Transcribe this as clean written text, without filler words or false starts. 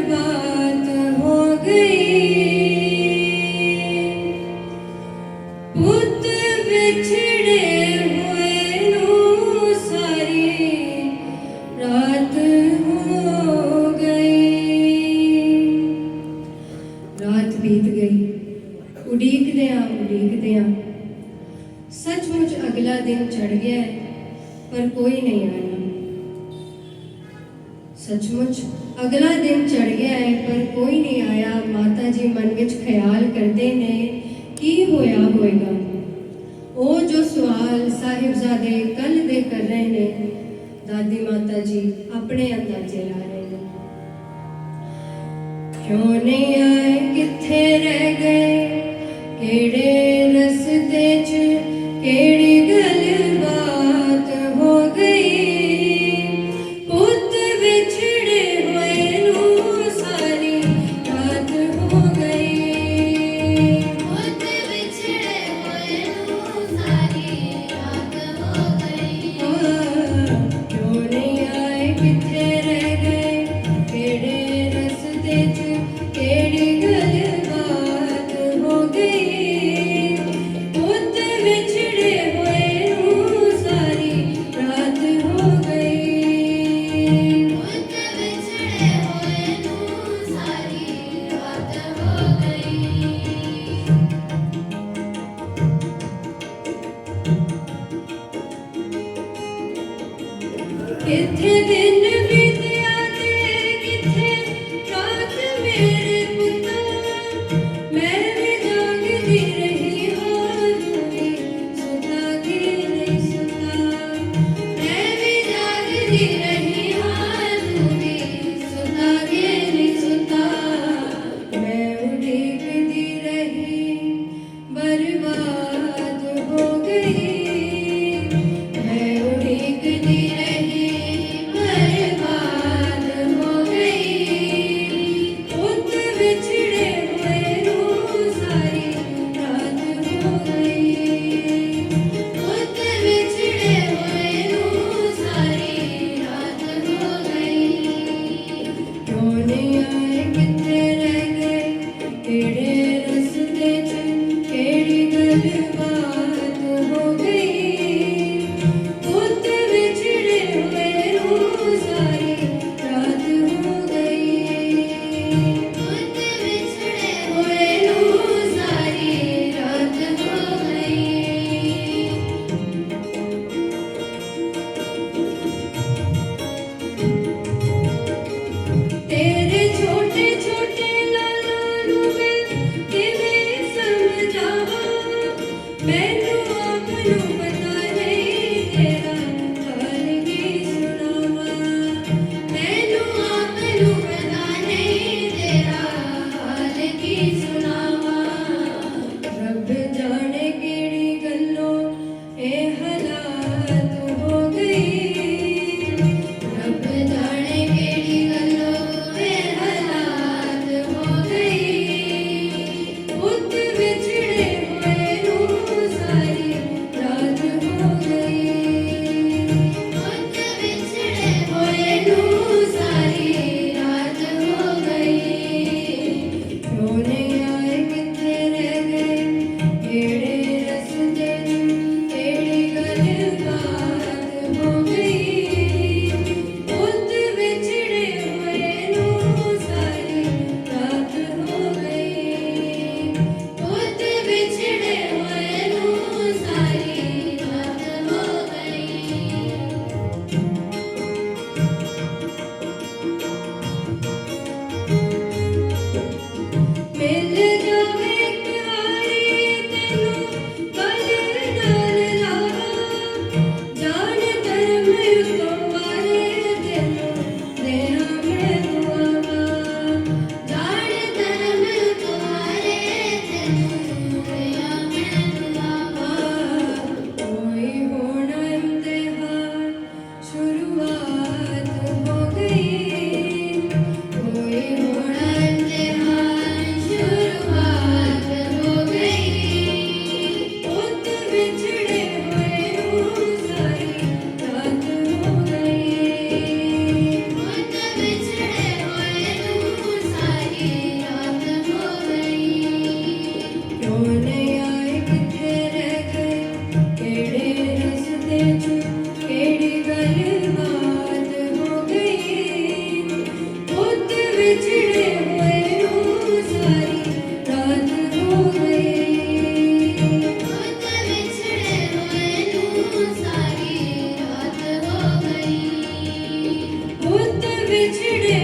बात हो गई। पुत बिछड़े हुए नू सारी रात हो गई। रात बीत गई, उड़ीकदियां सचमुच अगला दिन चढ़ गया है, पर कोई नहीं आया। सचमुच अगला दिन चढ़ गया है, पर कोई नहीं आया। माता जी मन विच ख्याल करते ने की होया होएगा। वो जो सवाल साहिबजादे कल दे कर रहे ने, दादी माता जी अपने अंदाजे ला रहे हैं। क्यों नहीं आए, किथे रह गए, केड़े रस्ते च केड़ी गल बात हो गई। पुत बिछड़े हुए नू सारी रात हो गई। पुत बिछड़े हुए नू सारी रात हो गई। क्यों नहीं आए, किथे रह गए, केड़े रस्ते च केड़ी गल बात हो गई। ਵਿਛੜੇ